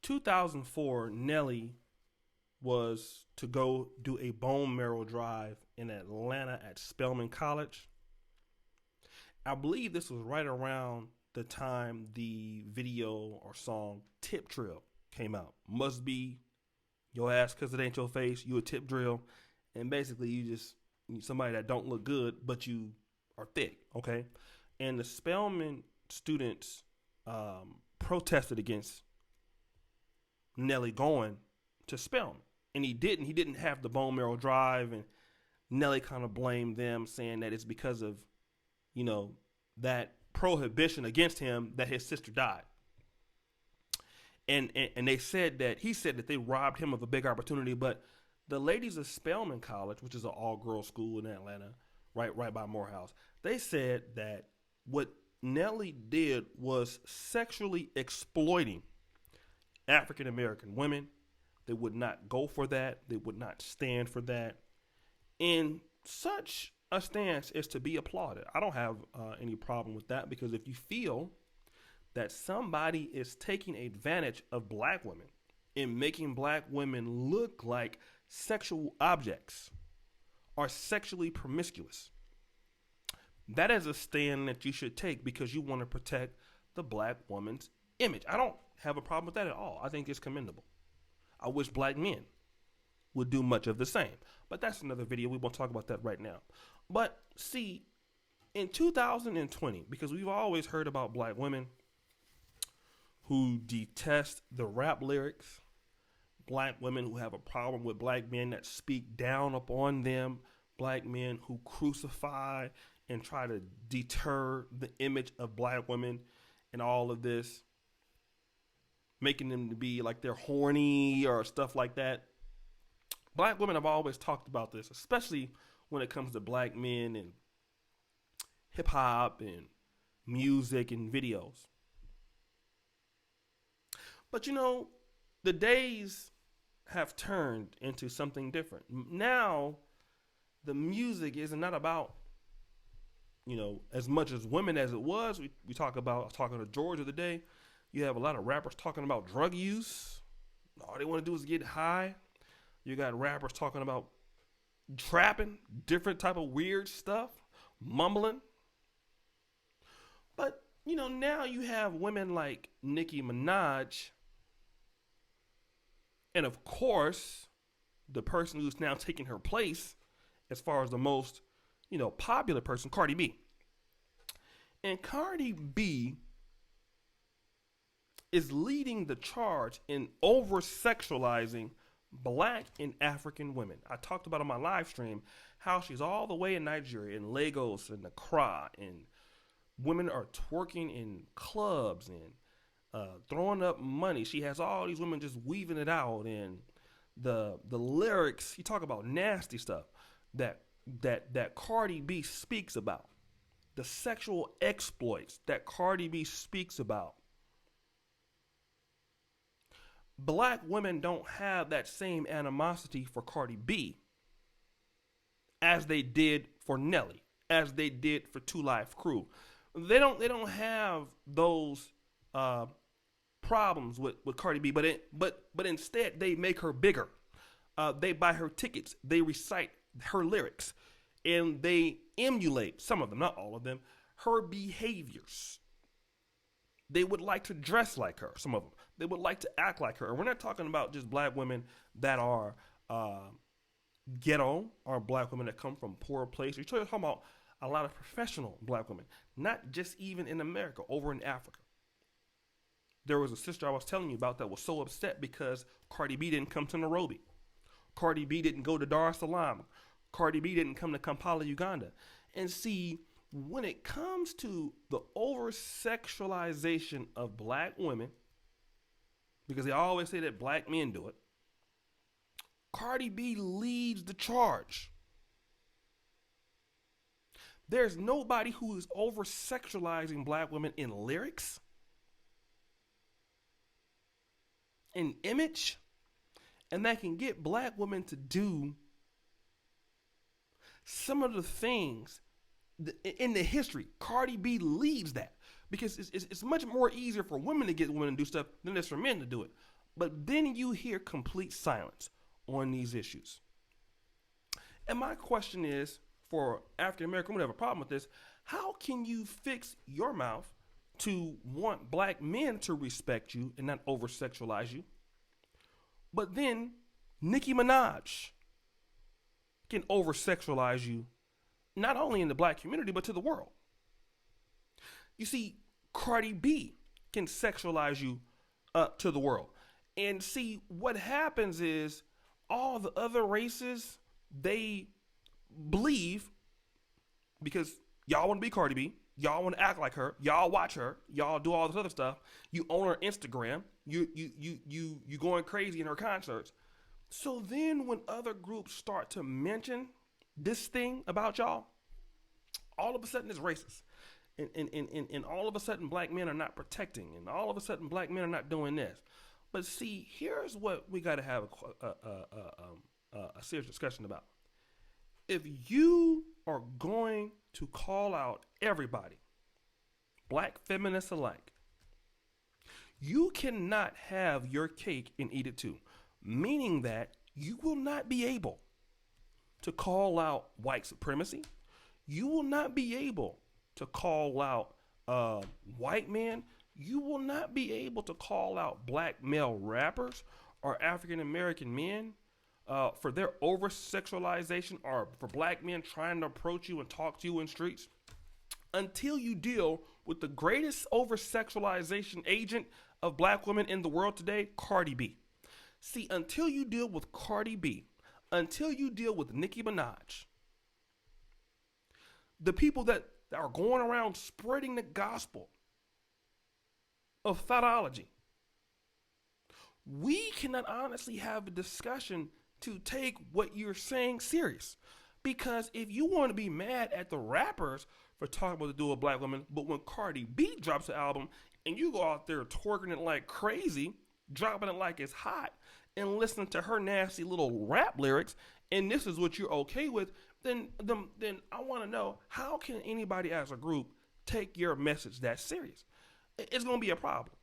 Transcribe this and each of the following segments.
2004, Nelly was to go do a bone marrow drive in Atlanta at Spelman College. I believe this was right around the time the video or song Tip Drill came out. Must be your ass because it ain't your face. You a tip drill. And basically you somebody that don't look good, but you are thick, okay? And the Spelman students protested against Nelly going to Spelman. And he didn't have the bone marrow drive, and Nelly kind of blamed them, saying that it's because of, that prohibition against him that his sister died. And they said that he said that they robbed him of a big opportunity, but the ladies of Spelman College, which is an all-girls school in Atlanta, right by Morehouse, they said that what Nelly did was sexually exploiting African American women. They would not go for that. They would not stand for that. And such a stance is to be applauded. I don't have any problem with that, because if you feel that somebody is taking advantage of black women and making black women look like sexual objects or sexually promiscuous, that is a stand that you should take because you want to protect the black woman's image. I don't have a problem with that at all. I think it's commendable. I wish black men would do much of the same. But that's another video. We won't talk about that right now. But see, in 2020, because we've always heard about black women who detest the rap lyrics, black women who have a problem with black men that speak down upon them, black men who crucify and try to deter the image of black women and all of this, making them to be like they're horny or stuff like that. Black women have always talked about this, especially when it comes to black men and hip hop and music and videos. But the days have turned into something different. Now, the music is not about, as much as women as it was. We talk about, talking to George the other day, you have a lot of rappers talking about drug use. All they want to do is get high. You got rappers talking about trapping, different type of weird stuff, mumbling. But, now you have women like Nicki Minaj. And of course, the person who's now taking her place as far as the most, popular person, Cardi B. And Cardi B is leading the charge in over-sexualizing black and African women. I talked about on my live stream how she's all the way in Nigeria, in Lagos and Accra, and women are twerking in clubs and throwing up money. She has all these women just weaving it out, and the lyrics, you talk about nasty stuff that Cardi B speaks about, the sexual exploits that Cardi B speaks about. Black women don't have that same animosity for Cardi B as they did for Nelly, as they did for Two Live Crew. They don't have those problems with Cardi B, but instead they make her bigger. They buy her tickets, they recite her lyrics, and they emulate, some of them, not all of them, her behaviors. They would like to dress like her, some of them. They would like to act like her. And we're not talking about just black women that are ghetto, or black women that come from poor places. We're talking about a lot of professional black women, not just even in America, over in Africa. There was a sister I was telling you about that was so upset because Cardi B didn't come to Nairobi. Cardi B didn't go to Dar es Salaam. Cardi B didn't come to Kampala, Uganda. And see, when it comes to the over-sexualization of black women, because they always say that black men do it, Cardi B leads the charge. There's nobody who is over-sexualizing black women in lyrics, in image, and that can get black women to do some of the things in the history. Cardi B leads that, because it's much more easier for women to get women to do stuff than it is for men to do it. But then you hear complete silence on these issues. And my question is, for African American women who have a problem with this, how can you fix your mouth to want black men to respect you and not over sexualize you? But then Nicki Minaj can over sexualize you, not only in the black community, but to the world. You see, Cardi B can sexualize you to the world. And see, what happens is all the other races, they believe, because y'all want to be Cardi B, y'all want to act like her, y'all watch her, y'all do all this other stuff, you own her Instagram, you going crazy in her concerts. So then when other groups start to mention this thing about y'all, all of a sudden it's racist. And all of a sudden black men are not protecting, and all of a sudden black men are not doing this. But see, here's what we got to have a serious discussion about. If you are going to call out everybody, black feminists alike, you cannot have your cake and eat it too. Meaning that you will not be able to call out white supremacy. You will not be able to call out white men. You will not be able to call out black male rappers or African American men for their over sexualization, or for black men trying to approach you and talk to you in streets, until you deal with the greatest over sexualization agent of black women in the world today, Cardi B. See, until you deal with Cardi B, until you deal with Nicki Minaj, the people that are going around spreading the gospel of thoughtology, we cannot honestly have a discussion to take what you're saying serious. Because if you want to be mad at the rappers for talking about the dual black woman, but when Cardi B drops an album and you go out there twerking it like crazy, dropping it like it's hot, and listening to her nasty little rap lyrics, and this is what you're okay with, then I want to know, how can anybody as a group take your message that serious? It's going to be a problem.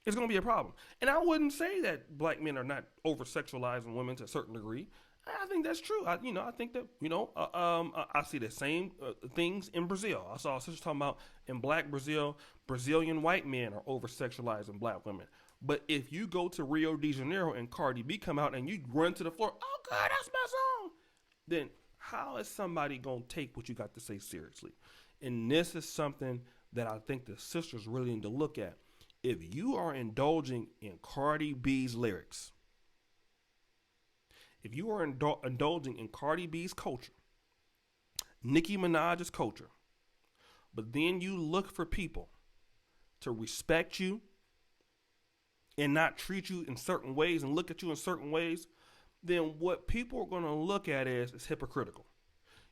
It's going to be a problem. And I wouldn't say that black men are not over-sexualizing women to a certain degree. I think that's true. I think that, I see the same things in Brazil. I saw a sister talking about in black Brazil, Brazilian white men are over-sexualizing black women. But if you go to Rio de Janeiro and Cardi B come out and you run to the floor, oh God, that's my song, then how is somebody going to take what you got to say seriously? And this is something that I think the sisters really need to look at. If you are indulging in Cardi B's lyrics, if you are indulging in Cardi B's culture, Nicki Minaj's culture, but then you look for people to respect you and not treat you in certain ways and look at you in certain ways, then what people are going to look at is hypocritical.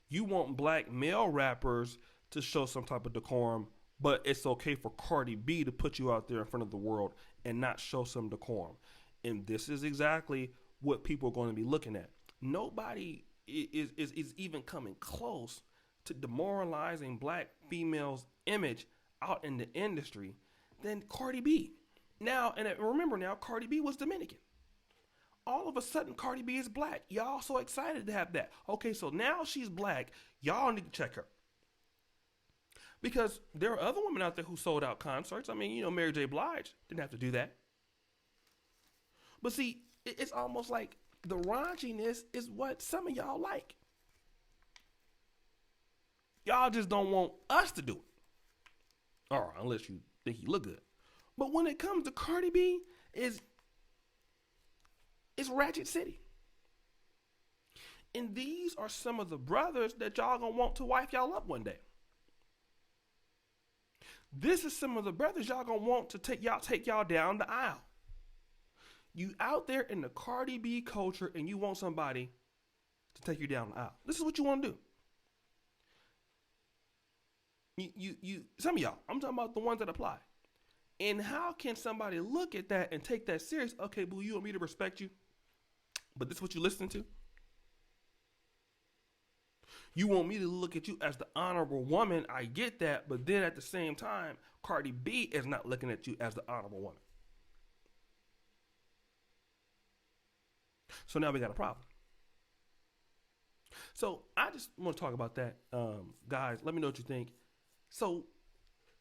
You want black male rappers to show some type of decorum, but it's okay for Cardi B to put you out there in front of the world and not show some decorum. And this is exactly what people are going to be looking at. Nobody is even coming close to demoralizing black females' image out in the industry than Cardi B. Now, and remember now, Cardi B was Dominican. All of a sudden, Cardi B is black. Y'all so excited to have that. Okay, so now she's black. Y'all need to check her. Because there are other women out there who sold out concerts. I mean, Mary J. Blige didn't have to do that. But see, it's almost like the raunchiness is what some of y'all like. Y'all just don't want us to do it. Or unless you think you look good. But when it comes to Cardi B, it's Ratchet City. And these are some of the brothers that y'all gonna want to wife y'all up one day. This is some of the brothers y'all gonna want to take y'all down the aisle. You out there in the Cardi B culture and you want somebody to take you down the aisle. This is what you want to do. You some of y'all, I'm talking about the ones that apply. And how can somebody look at that and take that serious? Okay, boo, you want me to respect you, but this is what you listen to? You want me to look at you as the honorable woman. I get that. But then at the same time, Cardi B is not looking at you as the honorable woman. So now we got a problem. So I just want to talk about that. Guys, let me know what you think. So,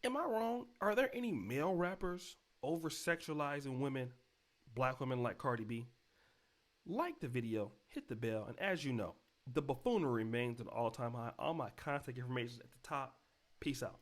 am I wrong? Are there any male rappers over sexualizing women, black women like Cardi B? Like the video, hit the bell, and as you know, the buffoonery remains an all-time high. All my contact information is at the top. Peace out.